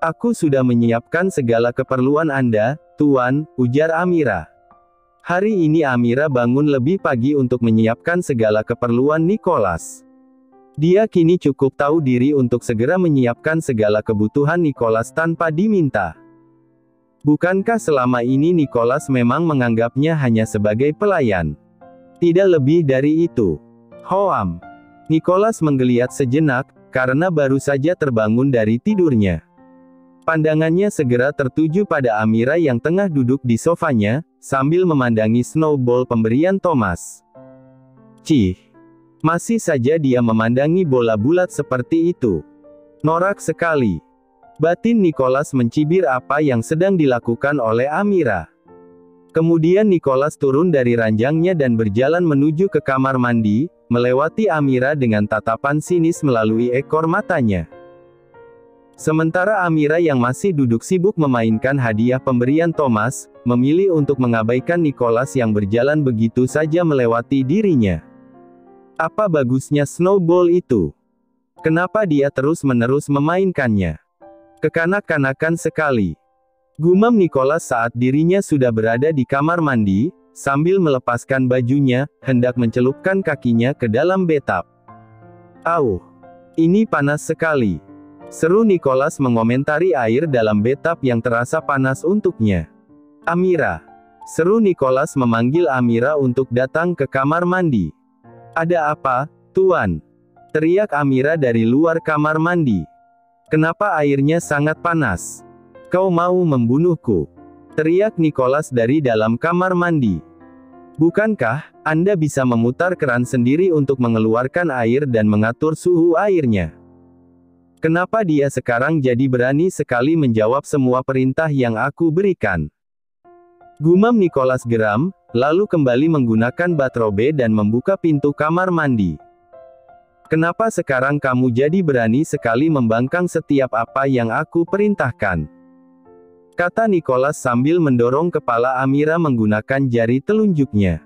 Aku sudah menyiapkan segala keperluan Anda, Tuan, ujar Amira. Hari ini Amira bangun lebih pagi untuk menyiapkan segala keperluan Nicholas. Dia kini cukup tahu diri untuk segera menyiapkan segala kebutuhan Nicholas tanpa diminta. Bukankah selama ini Nicholas memang menganggapnya hanya sebagai pelayan? Tidak lebih dari itu. Hoam. Nicholas menggeliat sejenak, karena baru saja terbangun dari tidurnya. Pandangannya segera tertuju pada Amira yang tengah duduk di sofanya, sambil memandangi snowball pemberian Thomas. Cih. Masih saja dia memandangi bola bulat seperti itu. Norak sekali. Batin Nicholas mencibir apa yang sedang dilakukan oleh Amira. Kemudian Nicholas turun dari ranjangnya dan berjalan menuju ke kamar mandi, melewati Amira dengan tatapan sinis melalui ekor matanya. Sementara Amira yang masih duduk sibuk memainkan hadiah pemberian Thomas, memilih untuk mengabaikan Nicholas yang berjalan begitu saja melewati dirinya. Apa bagusnya snowball itu? Kenapa dia terus-menerus memainkannya? Kekanak-kanakan sekali. Gumam Nicholas saat dirinya sudah berada di kamar mandi, sambil melepaskan bajunya, hendak mencelupkan kakinya ke dalam bathtub. Auh, ini panas sekali. Seru Nicholas mengomentari air dalam bathtub yang terasa panas untuknya. Amira. Seru Nicholas memanggil Amira untuk datang ke kamar mandi. Ada apa, Tuan? Teriak Amira dari luar kamar mandi. Kenapa airnya sangat panas? Kau mau membunuhku? Teriak Nicholas dari dalam kamar mandi. Bukankah Anda bisa memutar keran sendiri untuk mengeluarkan air dan mengatur suhu airnya? Kenapa dia sekarang jadi berani sekali menjawab semua perintah yang aku berikan? Gumam Nicholas geram, lalu kembali menggunakan batrobe dan membuka pintu kamar mandi. Kenapa sekarang kamu jadi berani sekali membangkang setiap apa yang aku perintahkan? Kata Nicholas sambil mendorong kepala Amira menggunakan jari telunjuknya.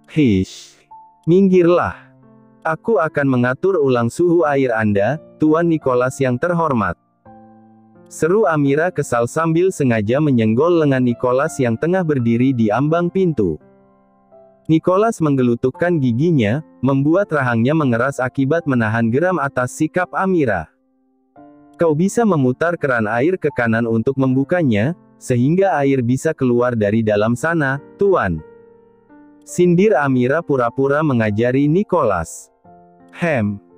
Hish. Minggirlah. Aku akan mengatur ulang suhu air Anda, Tuan Nicholas yang terhormat. Seru Amira kesal sambil sengaja menyenggol lengan Nicholas yang tengah berdiri di ambang pintu. Nicholas menggelutukkan giginya, membuat rahangnya mengeras akibat menahan geram atas sikap Amira. Kau bisa memutar keran air ke kanan untuk membukanya, sehingga air bisa keluar dari dalam sana, Tuan. Sindir Amira pura-pura mengajari Nicholas.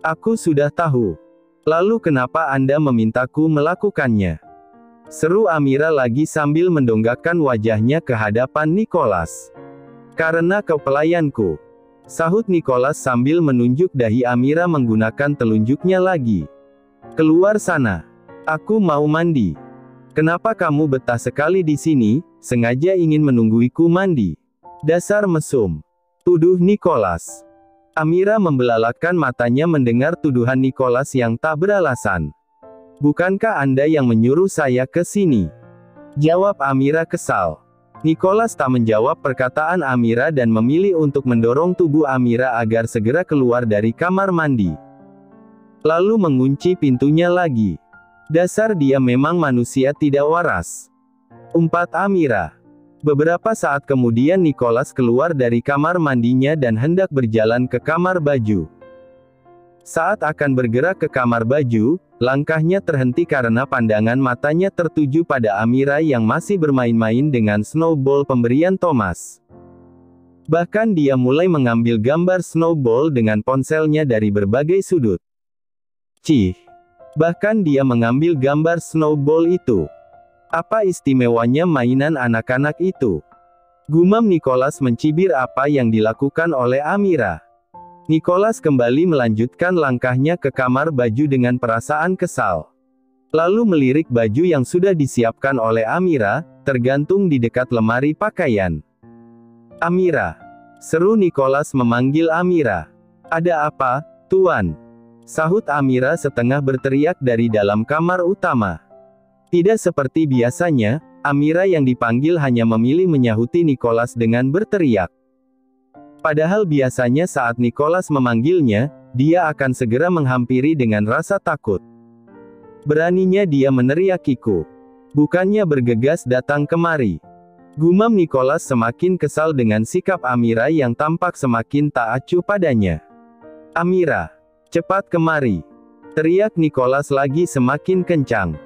Aku sudah tahu. Lalu kenapa Anda memintaku melakukannya? Seru Amira lagi sambil mendongakkan wajahnya ke hadapan Nicholas. Karena kau pelayanku. Sahut Nicholas sambil menunjuk dahi Amira menggunakan telunjuknya lagi. Keluar sana. Aku mau mandi. Kenapa kamu betah sekali di sini, sengaja ingin menungguiku mandi? Dasar mesum. Tuduh Nicholas. Amira membelalakkan matanya mendengar tuduhan Nicholas yang tak beralasan. Bukankah Anda yang menyuruh saya ke sini? Jawab Amira kesal. Nicholas tak menjawab perkataan Amira dan memilih untuk mendorong tubuh Amira agar segera keluar dari kamar mandi. Lalu mengunci pintunya lagi. Dasar dia memang manusia tidak waras. Umpat Amira. Beberapa saat kemudian Nicholas keluar dari kamar mandinya dan hendak berjalan ke kamar baju. Saat akan bergerak ke kamar baju, langkahnya terhenti karena pandangan matanya tertuju pada Amira yang masih bermain-main dengan snowball pemberian Thomas. Bahkan dia mulai mengambil gambar snowball dengan ponselnya dari berbagai sudut. Cih. Bahkan dia mengambil gambar snowball itu. Apa istimewanya mainan anak-anak itu? Gumam Nicholas mencibir apa yang dilakukan oleh Amira. Nicholas kembali melanjutkan langkahnya ke kamar baju dengan perasaan kesal. Lalu melirik baju yang sudah disiapkan oleh Amira, tergantung di dekat lemari pakaian. Amira. Seru Nicholas memanggil Amira. Ada apa, Tuan? Sahut Amira setengah berteriak dari dalam kamar utama. Tidak seperti biasanya, Amira yang dipanggil hanya memilih menyahuti Nicholas dengan berteriak. Padahal biasanya saat Nicholas memanggilnya, dia akan segera menghampiri dengan rasa takut. Beraninya dia meneriakiku. Bukannya bergegas datang kemari. Gumam Nicholas semakin kesal dengan sikap Amira yang tampak semakin tak acuh padanya. Amira, cepat kemari. Teriak Nicholas lagi semakin kencang.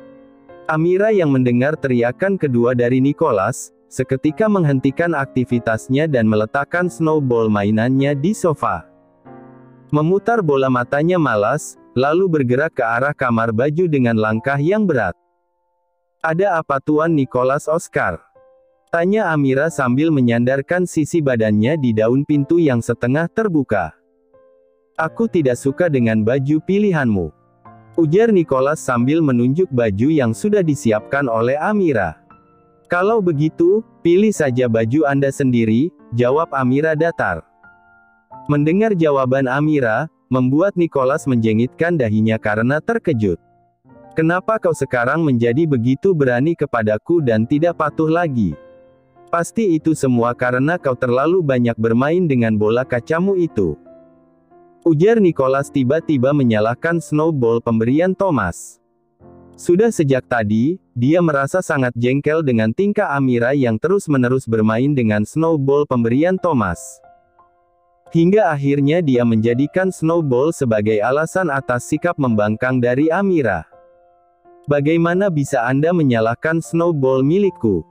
Amira yang mendengar teriakan kedua dari Nicholas, seketika menghentikan aktivitasnya dan meletakkan snowball mainannya di sofa. Memutar bola matanya malas, lalu bergerak ke arah kamar baju dengan langkah yang berat. Ada apa Tuan Nicholas Oscar? Tanya Amira sambil menyandarkan sisi badannya di daun pintu yang setengah terbuka. Aku tidak suka dengan baju pilihanmu. Ujar Nicholas sambil menunjuk baju yang sudah disiapkan oleh Amira. Kalau begitu, pilih saja baju Anda sendiri, jawab Amira datar. Mendengar jawaban Amira, membuat Nicholas menjengitkan dahinya karena terkejut. Kenapa kau sekarang menjadi begitu berani kepadaku dan tidak patuh lagi? Pasti itu semua karena kau terlalu banyak bermain dengan bola kacamu itu. Ujar Nicholas tiba-tiba menyalahkan snowball pemberian Thomas. Sudah sejak tadi, dia merasa sangat jengkel dengan tingkah Amira yang terus-menerus bermain dengan snowball pemberian Thomas. Hingga akhirnya dia menjadikan snowball sebagai alasan atas sikap membangkang dari Amira. Bagaimana bisa Anda menyalahkan snowball milikku?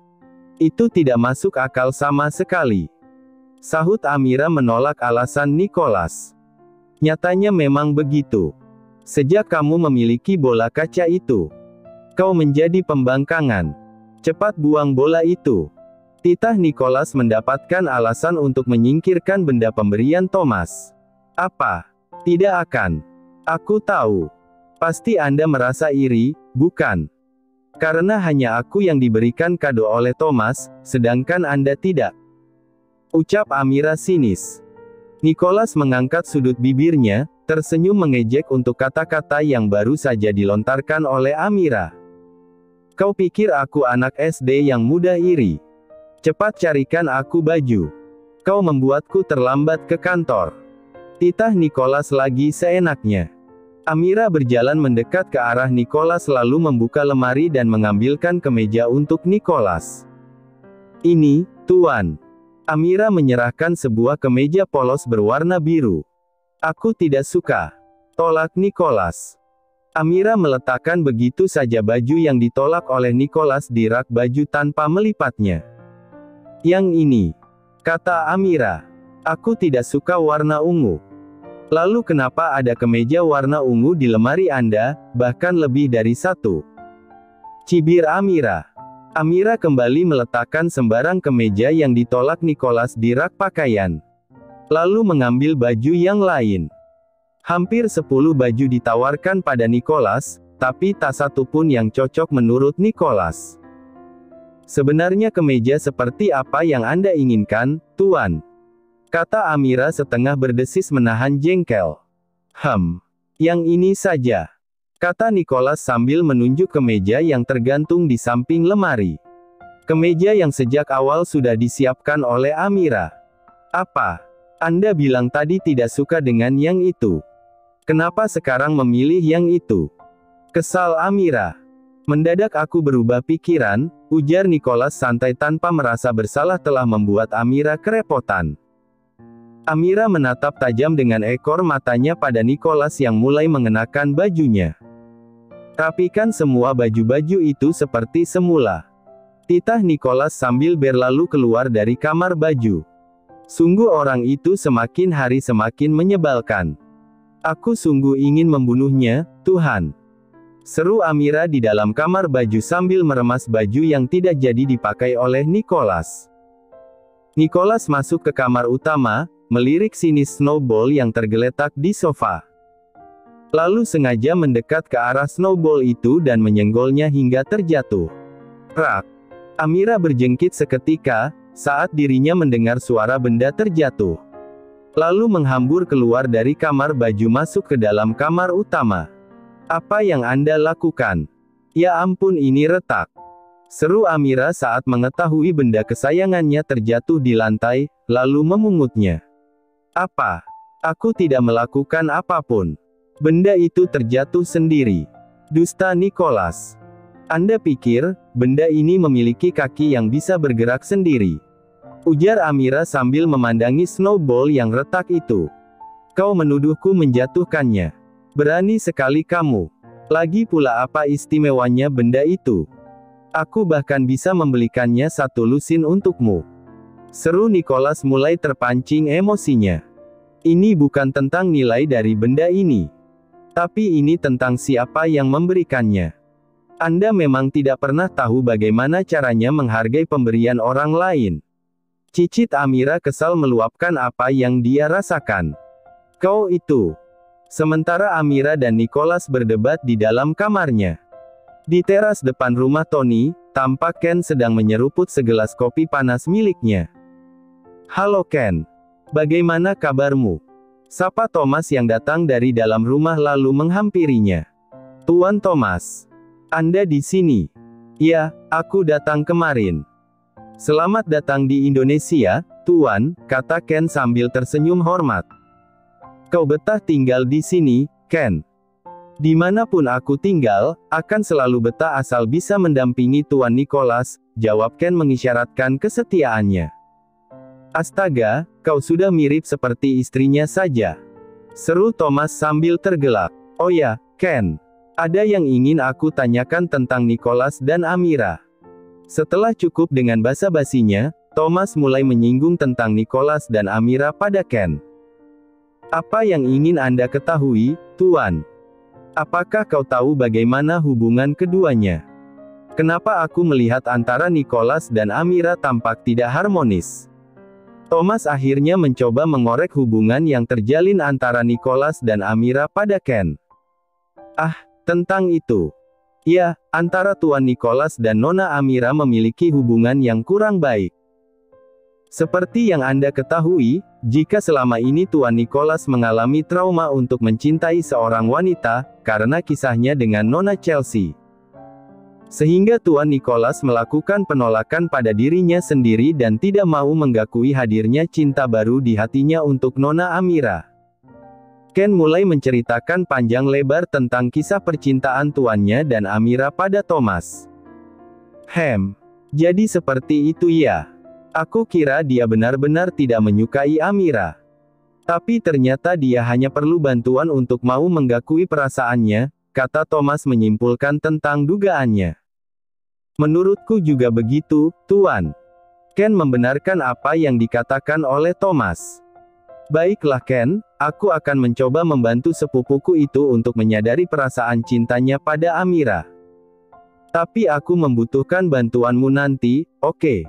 Itu tidak masuk akal sama sekali. Sahut Amira menolak alasan Nicholas. Nyatanya memang begitu. Sejak kamu memiliki bola kaca itu, kau menjadi pembangkangan. Cepat buang bola itu. Titah Nicholas mendapatkan alasan untuk menyingkirkan benda pemberian Thomas. Apa? Tidak akan. Aku tahu. Pasti Anda merasa iri, bukan? Karena hanya aku yang diberikan kado oleh Thomas, sedangkan Anda tidak. Ucap Amira sinis. Nicholas mengangkat sudut bibirnya, tersenyum mengejek untuk kata-kata yang baru saja dilontarkan oleh Amira. Kau pikir aku anak SD yang mudah iri? Cepat carikan aku baju. Kau membuatku terlambat ke kantor. Titah Nicholas lagi seenaknya. Amira berjalan mendekat ke arah Nicholas lalu membuka lemari dan mengambilkan kemeja untuk Nicholas. Ini, Tuan. Amira menyerahkan sebuah kemeja polos berwarna biru. Aku tidak suka. Tolak Nicholas. Amira meletakkan begitu saja baju yang ditolak oleh Nicholas di rak baju tanpa melipatnya. Yang ini, kata Amira. Aku tidak suka warna ungu. Lalu kenapa ada kemeja warna ungu di lemari Anda, bahkan lebih dari satu? Cibir Amira. Amira kembali meletakkan sembarang kemeja yang ditolak Nicholas di rak pakaian. Lalu mengambil baju yang lain. Hampir 10 baju ditawarkan pada Nicholas, tapi tak satu pun yang cocok menurut Nicholas. Sebenarnya kemeja seperti apa yang Anda inginkan, Tuan? Kata Amira setengah berdesis menahan jengkel. Yang ini saja. Kata Nicholas sambil menunjuk kemeja yang tergantung di samping lemari. Kemeja yang sejak awal sudah disiapkan oleh Amira. Apa? Anda bilang tadi tidak suka dengan yang itu. Kenapa sekarang memilih yang itu? Kesal Amira. Mendadak aku berubah pikiran, ujar Nicholas santai tanpa merasa bersalah telah membuat Amira kerepotan. Amira menatap tajam dengan ekor matanya pada Nicholas yang mulai mengenakan bajunya. Rapikan semua baju-baju itu seperti semula. Titah Nicholas sambil berlalu keluar dari kamar baju. Sungguh orang itu semakin hari semakin menyebalkan. Aku sungguh ingin membunuhnya, Tuhan. Seru Amira di dalam kamar baju sambil meremas baju yang tidak jadi dipakai oleh Nicholas. Nicholas masuk ke kamar utama, melirik sinis snowball yang tergeletak di sofa. Lalu sengaja mendekat ke arah snowball itu dan menyenggolnya hingga terjatuh. Prak! Amira berjengkit seketika, saat dirinya mendengar suara benda terjatuh. Lalu menghambur keluar dari kamar baju masuk ke dalam kamar utama. Apa yang Anda lakukan? Ya ampun ini retak. Seru Amira saat mengetahui benda kesayangannya terjatuh di lantai, lalu memungutnya. Apa? Aku tidak melakukan apapun. Benda itu terjatuh sendiri. Dusta Nicholas. Anda pikir, benda ini memiliki kaki yang bisa bergerak sendiri? Ujar Amira sambil memandangi snowball yang retak itu. Kau menuduhku menjatuhkannya. Berani sekali kamu. Lagi pula apa istimewanya benda itu? Aku bahkan bisa membelikannya 1 lusin untukmu. Seru Nicholas mulai terpancing emosinya. Ini bukan tentang nilai dari benda ini. Tapi ini tentang siapa yang memberikannya. Anda memang tidak pernah tahu bagaimana caranya menghargai pemberian orang lain. Cicit Amira kesal meluapkan apa yang dia rasakan. Kau itu. Sementara Amira dan Nicholas berdebat di dalam kamarnya. Di teras depan rumah Tony, tampak Ken sedang menyeruput segelas kopi panas miliknya. Halo Ken. Bagaimana kabarmu? Sapa Thomas yang datang dari dalam rumah lalu menghampirinya. Tuan Thomas. Anda di sini? Ya, aku datang kemarin. Selamat datang di Indonesia, Tuan, kata Ken sambil tersenyum hormat. Kau betah tinggal di sini, Ken. Dimanapun aku tinggal, akan selalu betah asal bisa mendampingi Tuan Nicholas, jawab Ken mengisyaratkan kesetiaannya. Astaga, kau sudah mirip seperti istrinya saja. Seru Thomas sambil tergelak. Oh ya, Ken. Ada yang ingin aku tanyakan tentang Nicholas dan Amira. Setelah cukup dengan basa-basinya, Thomas mulai menyinggung tentang Nicholas dan Amira pada Ken. Apa yang ingin Anda ketahui, Tuan? Apakah kau tahu bagaimana hubungan keduanya? Kenapa aku melihat antara Nicholas dan Amira tampak tidak harmonis? Thomas akhirnya mencoba mengorek hubungan yang terjalin antara Nicholas dan Amira pada Ken. Ah, tentang itu. Ya, antara Tuan Nicholas dan Nona Amira memiliki hubungan yang kurang baik. Seperti yang Anda ketahui, jika selama ini Tuan Nicholas mengalami trauma untuk mencintai seorang wanita, karena kisahnya dengan Nona Chelsea. Sehingga Tuan Nicholas melakukan penolakan pada dirinya sendiri dan tidak mau mengakui hadirnya cinta baru di hatinya untuk Nona Amira. Ken mulai menceritakan panjang lebar tentang kisah percintaan tuannya dan Amira pada Thomas. Jadi seperti itu ya. Aku kira dia benar-benar tidak menyukai Amira. Tapi ternyata dia hanya perlu bantuan untuk mau mengakui perasaannya, kata Thomas menyimpulkan tentang dugaannya. Menurutku juga begitu, Tuan. Ken membenarkan apa yang dikatakan oleh Thomas. Baiklah Ken, aku akan mencoba membantu sepupuku itu untuk menyadari perasaan cintanya pada Amira. Tapi aku membutuhkan bantuanmu nanti, oke?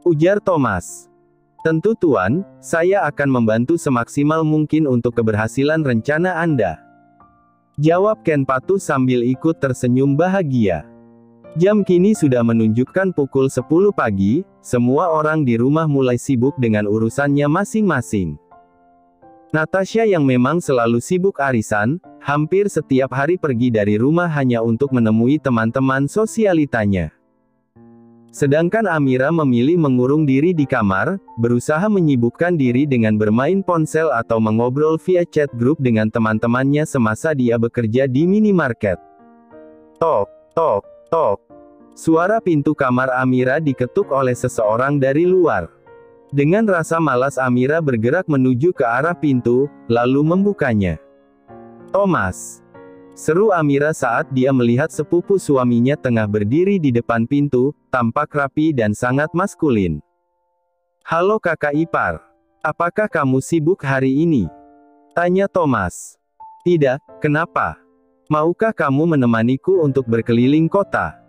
Ujar Thomas. Tentu Tuan, saya akan membantu semaksimal mungkin untuk keberhasilan rencana Anda. Jawab Ken patuh sambil ikut tersenyum bahagia. Jam kini sudah menunjukkan pukul 10 pagi, semua orang di rumah mulai sibuk dengan urusannya masing-masing. Natasha yang memang selalu sibuk arisan, hampir setiap hari pergi dari rumah hanya untuk menemui teman-teman sosialitanya. Sedangkan Amira memilih mengurung diri di kamar, berusaha menyibukkan diri dengan bermain ponsel atau mengobrol via chat grup dengan teman-temannya semasa dia bekerja di minimarket. Tok, tok, tok. Suara pintu kamar Amira diketuk oleh seseorang dari luar. Dengan rasa malas Amira bergerak menuju ke arah pintu, lalu membukanya. Thomas. Seru Amira saat dia melihat sepupu suaminya tengah berdiri di depan pintu, tampak rapi dan sangat maskulin. Halo kakak ipar. Apakah kamu sibuk hari ini? Tanya Thomas. Tidak, kenapa? Maukah kamu menemaniku untuk berkeliling kota?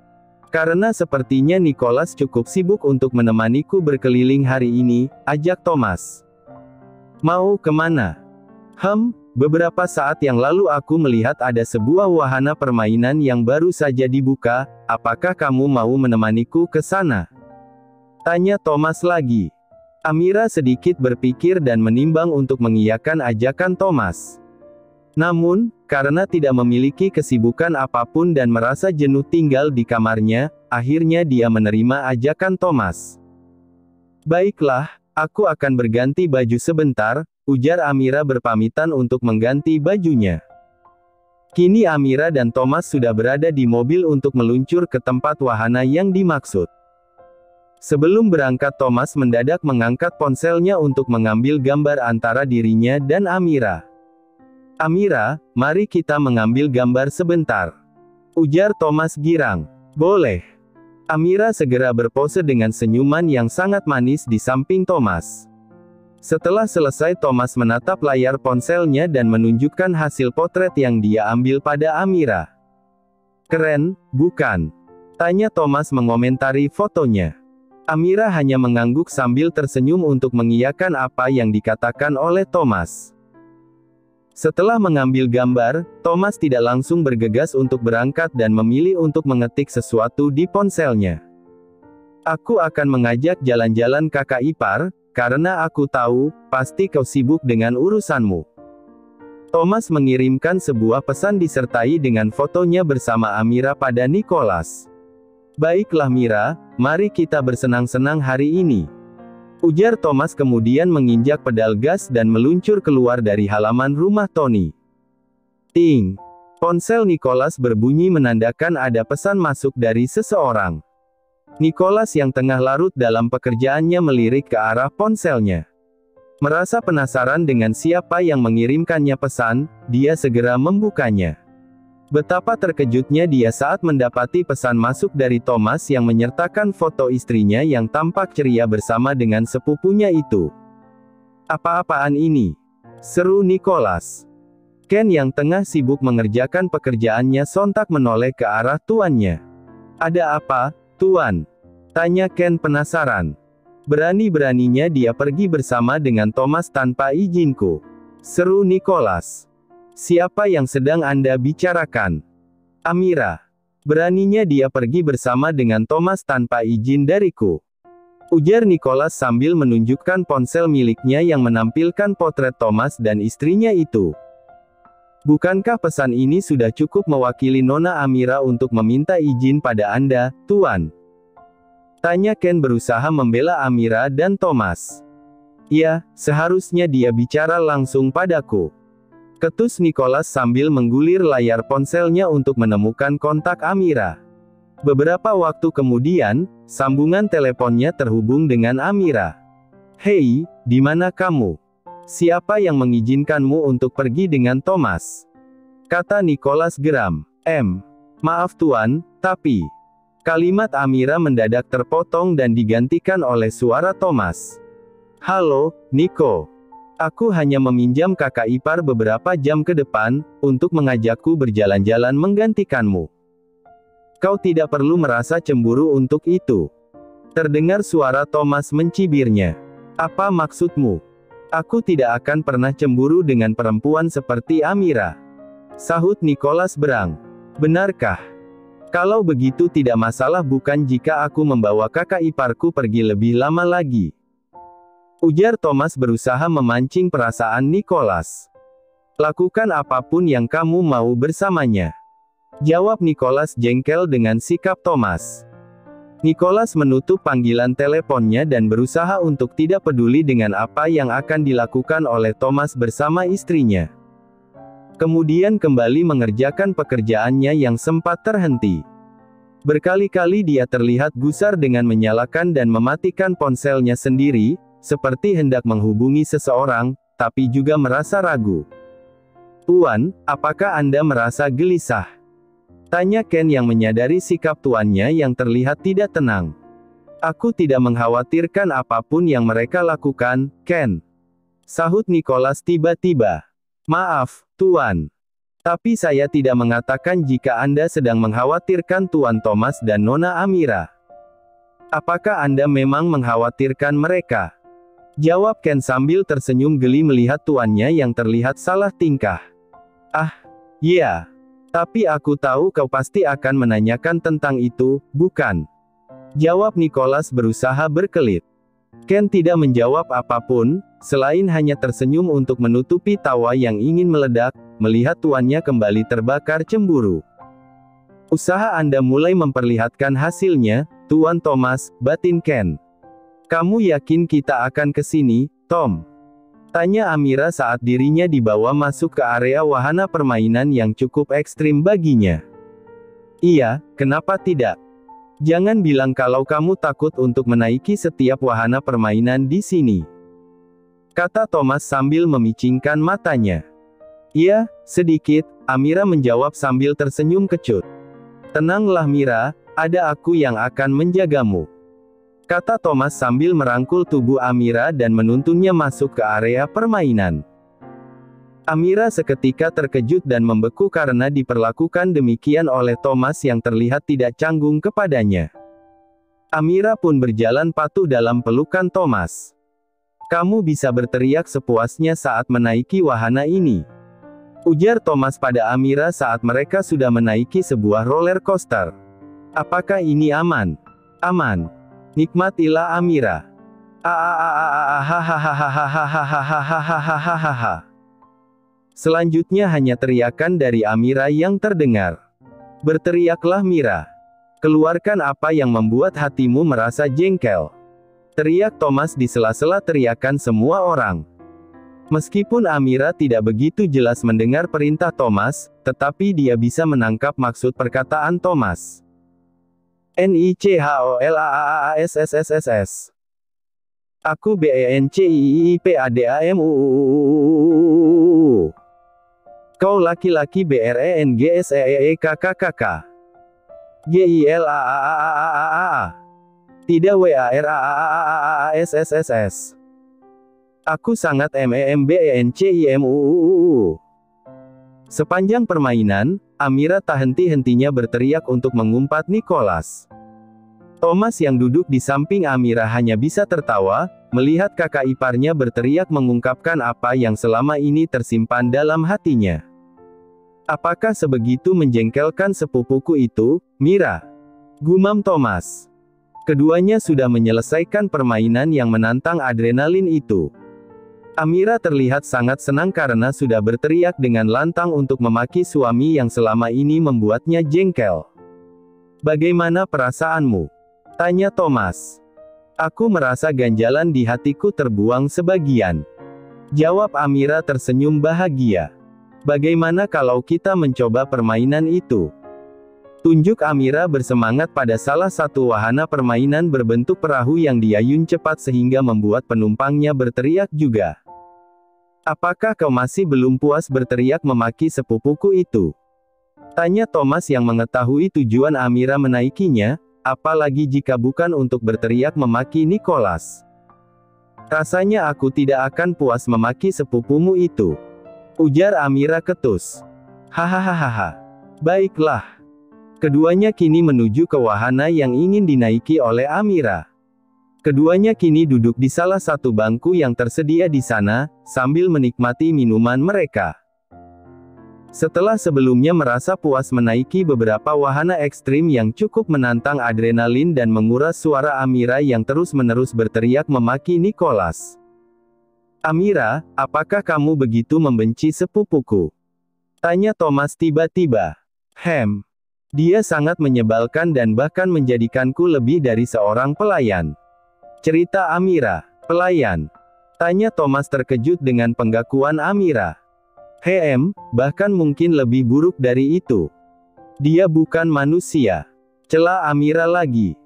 Karena sepertinya Nicholas cukup sibuk untuk menemaniku berkeliling hari ini, ajak Thomas. Mau kemana? Beberapa saat yang lalu aku melihat ada sebuah wahana permainan yang baru saja dibuka, apakah kamu mau menemaniku ke sana? Tanya Thomas lagi. Amira sedikit berpikir dan menimbang untuk mengiyakan ajakan Thomas. Namun, karena tidak memiliki kesibukan apapun dan merasa jenuh tinggal di kamarnya, akhirnya dia menerima ajakan Thomas. Baiklah, aku akan berganti baju sebentar, ujar Amira berpamitan untuk mengganti bajunya. Kini Amira dan Thomas sudah berada di mobil untuk meluncur ke tempat wahana yang dimaksud. Sebelum berangkat, Thomas mendadak mengangkat ponselnya untuk mengambil gambar antara dirinya dan Amira. "Amira, mari kita mengambil gambar sebentar," ujar Thomas girang. "Boleh." Amira segera berpose dengan senyuman yang sangat manis di samping Thomas. Setelah selesai, Thomas menatap layar ponselnya dan menunjukkan hasil potret yang dia ambil pada Amira. "Keren, bukan?" tanya Thomas mengomentari fotonya. Amira hanya mengangguk sambil tersenyum untuk mengiyakan apa yang dikatakan oleh Thomas. Setelah mengambil gambar, Thomas tidak langsung bergegas untuk berangkat dan memilih untuk mengetik sesuatu di ponselnya. "Aku akan mengajak jalan-jalan kakak ipar, karena aku tahu, pasti kau sibuk dengan urusanmu." Thomas mengirimkan sebuah pesan disertai dengan fotonya bersama Amira pada Nicholas. "Baiklah Mira, mari kita bersenang-senang hari ini," ujar Thomas kemudian menginjak pedal gas dan meluncur keluar dari halaman rumah Tony. Ting! Ponsel Nicholas berbunyi menandakan ada pesan masuk dari seseorang. Nicholas yang tengah larut dalam pekerjaannya melirik ke arah ponselnya. Merasa penasaran dengan siapa yang mengirimkannya pesan, dia segera membukanya. Betapa terkejutnya dia saat mendapati pesan masuk dari Thomas yang menyertakan foto istrinya yang tampak ceria bersama dengan sepupunya itu. "Apa-apaan ini?" seru Nicholas. Ken yang tengah sibuk mengerjakan pekerjaannya sontak menoleh ke arah tuannya. "Ada apa, Tuan?" tanya Ken penasaran. "Berani-beraninya dia pergi bersama dengan Thomas tanpa izinku," seru Nicholas. "Siapa yang sedang Anda bicarakan?" "Amira. Beraninya dia pergi bersama dengan Thomas tanpa izin dariku," ujar Nicholas sambil menunjukkan ponsel miliknya yang menampilkan potret Thomas dan istrinya itu. "Bukankah pesan ini sudah cukup mewakili Nona Amira untuk meminta izin pada Anda, Tuan?" tanya Ken berusaha membela Amira dan Thomas. "Ya, seharusnya dia bicara langsung padaku," ketus Nicholas sambil menggulir layar ponselnya untuk menemukan kontak Amira. Beberapa waktu kemudian, sambungan teleponnya terhubung dengan Amira. "Hei, di mana kamu? Siapa yang mengizinkanmu untuk pergi dengan Thomas?" kata Nicholas geram. Maaf Tuan, tapi..." Kalimat Amira mendadak terpotong dan digantikan oleh suara Thomas. "Halo, Nico. Aku hanya meminjam kakak ipar beberapa jam ke depan, untuk mengajakku berjalan-jalan menggantikanmu. Kau tidak perlu merasa cemburu untuk itu." Terdengar suara Thomas mencibirnya. "Apa maksudmu? Aku tidak akan pernah cemburu dengan perempuan seperti Amira," sahut Nicholas berang. "Benarkah? Kalau begitu tidak masalah bukan jika aku membawa kakak iparku pergi lebih lama lagi?" ujar Thomas berusaha memancing perasaan Nicholas. "Lakukan apapun yang kamu mau bersamanya," jawab Nicholas jengkel dengan sikap Thomas. Nicholas menutup panggilan teleponnya dan berusaha untuk tidak peduli dengan apa yang akan dilakukan oleh Thomas bersama istrinya. Kemudian kembali mengerjakan pekerjaannya yang sempat terhenti. Berkali-kali dia terlihat gusar dengan menyalakan dan mematikan ponselnya sendiri, seperti hendak menghubungi seseorang, tapi juga merasa ragu. "Tuan, apakah Anda merasa gelisah?" tanya Ken yang menyadari sikap tuannya yang terlihat tidak tenang. "Aku tidak mengkhawatirkan apapun yang mereka lakukan, Ken," sahut Nicholas tiba-tiba. "Maaf, Tuan. Tapi saya tidak mengatakan jika Anda sedang mengkhawatirkan Tuan Thomas dan Nona Amira." "Apakah Anda memang mengkhawatirkan mereka?" jawab Ken sambil tersenyum geli melihat tuannya yang terlihat salah tingkah. "Ah, iya. Tapi aku tahu kau pasti akan menanyakan tentang itu, bukan?" jawab Nicholas berusaha berkelit. Ken tidak menjawab apapun, selain hanya tersenyum untuk menutupi tawa yang ingin meledak, melihat tuannya kembali terbakar cemburu. "Usaha Anda mulai memperlihatkan hasilnya, Tuan Thomas," batin Ken. "Kamu yakin kita akan ke sini, Tom?" Tanya Amira saat dirinya dibawa masuk ke area wahana permainan yang cukup ekstrim baginya. Iya, kenapa tidak? Jangan bilang kalau kamu takut untuk menaiki setiap wahana permainan di sini. Kata Thomas sambil memicingkan matanya. Iya, sedikit, Amira menjawab sambil tersenyum kecut. Tenanglah Mira, ada aku yang akan menjagamu. Kata Thomas sambil merangkul tubuh Amira dan menuntunnya masuk ke area permainan. Amira seketika terkejut dan membeku karena diperlakukan demikian oleh Thomas yang terlihat tidak canggung kepadanya. Amira pun berjalan patuh dalam pelukan Thomas. Kamu bisa berteriak sepuasnya saat menaiki wahana ini. Ujar Thomas pada Amira saat mereka sudah menaiki sebuah roller coaster. Apakah ini aman? Aman. Nikmatilah Amira. Selanjutnya hanya teriakan dari Amira yang terdengar. Berteriaklah Mira. Keluarkan apa yang membuat hatimu merasa jengkel. Teriak Thomas di sela-sela teriakan semua orang. Meskipun Amira tidak begitu jelas mendengar perintah Thomas, tetapi dia bisa menangkap maksud perkataan Thomas. NICHOLAAASSSSS. Aku BENCIIPADAMU. Kau laki-laki BRENGSEEKKKK. GILAAAAAA. Tidak WARAAAASSSS. Aku sangat MEMBENCIMUUU. Sepanjang permainan, Amira tak henti-hentinya berteriak untuk mengumpat Nicholas. Thomas yang duduk di samping Amira hanya bisa tertawa, melihat kakak iparnya berteriak mengungkapkan apa yang selama ini tersimpan dalam hatinya. Apakah sebegitu menjengkelkan sepupuku itu, Mira? Gumam Thomas. Keduanya sudah menyelesaikan permainan yang menantang adrenalin itu. Amira terlihat sangat senang karena sudah berteriak dengan lantang untuk memaki suami yang selama ini membuatnya jengkel. Bagaimana perasaanmu? Tanya Thomas. Aku merasa ganjalan di hatiku terbuang sebagian. Jawab Amira tersenyum bahagia. Bagaimana kalau kita mencoba permainan itu? Tunjuk Amira bersemangat pada salah satu wahana permainan berbentuk perahu yang diayun cepat sehingga membuat penumpangnya berteriak juga. Apakah kau masih belum puas berteriak memaki sepupuku itu? Tanya Thomas yang mengetahui tujuan Amira menaikinya, apalagi jika bukan untuk berteriak memaki Nicholas. Rasanya aku tidak akan puas memaki sepupumu itu. Ujar Amira ketus. Hahaha. Baiklah. Keduanya kini menuju ke wahana yang ingin dinaiki oleh Amira. Keduanya kini duduk di salah satu bangku yang tersedia di sana, sambil menikmati minuman mereka. Setelah sebelumnya merasa puas menaiki beberapa wahana ekstrim yang cukup menantang adrenalin dan menguras suara Amira yang terus-menerus berteriak memaki Nicholas. Amira, apakah kamu begitu membenci sepupuku? Tanya Thomas tiba-tiba. Dia sangat menyebalkan dan bahkan menjadikanku lebih dari seorang pelayan. Cerita Amira. Pelayan? Tanya Thomas terkejut dengan penggakuan Amira. Bahkan mungkin lebih buruk dari itu. Dia bukan manusia. Cela Amira lagi.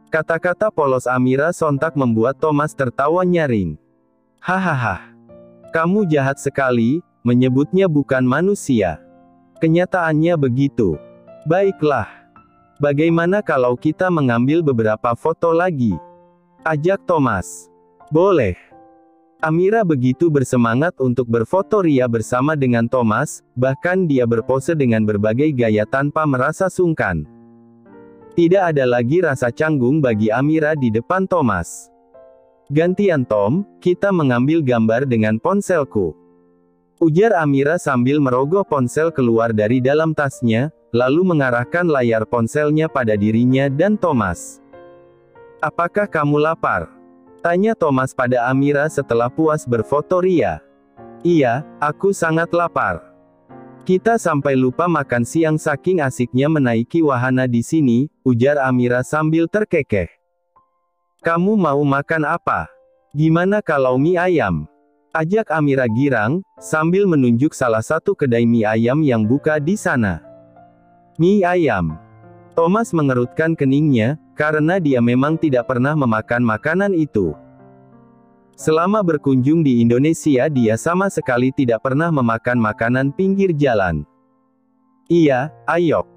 Kata-kata polos Amira sontak membuat Thomas tertawa nyaring. Hahaha. Kamu jahat sekali, menyebutnya bukan manusia. Kenyataannya begitu. Baiklah. Bagaimana kalau kita mengambil beberapa foto lagi? Ajak Thomas. Boleh. Amira begitu bersemangat untuk berfoto ria bersama dengan Thomas, bahkan dia berpose dengan berbagai gaya tanpa merasa sungkan. Tidak ada lagi rasa canggung bagi Amira di depan Thomas. Gantian Tom, kita mengambil gambar dengan ponselku. Ujar Amira sambil merogoh ponsel keluar dari dalam tasnya, lalu mengarahkan layar ponselnya pada dirinya dan Thomas. Apakah kamu lapar? Tanya Thomas pada Amira setelah puas berfoto ria. Iya, aku sangat lapar. Kita sampai lupa makan siang saking asiknya menaiki wahana di sini, ujar Amira sambil terkekeh. Kamu mau makan apa? Gimana kalau mie ayam? ajak Amira girang, sambil menunjuk salah satu kedai mie ayam yang buka di sana. Mie ayam. Thomas mengerutkan keningnya, karena dia memang tidak pernah memakan makanan itu. Selama berkunjung di Indonesia dia sama sekali tidak pernah memakan makanan pinggir jalan. Iya, ayo.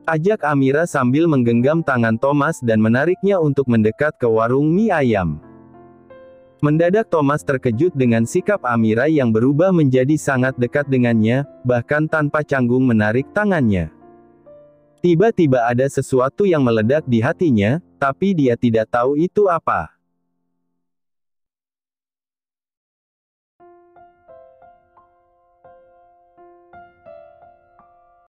Ajak Amira sambil menggenggam tangan Thomas dan menariknya untuk mendekat ke warung mie ayam. Mendadak Thomas terkejut dengan sikap Amira yang berubah menjadi sangat dekat dengannya, bahkan tanpa canggung menarik tangannya. Tiba-tiba ada sesuatu yang meledak di hatinya, tapi dia tidak tahu itu apa.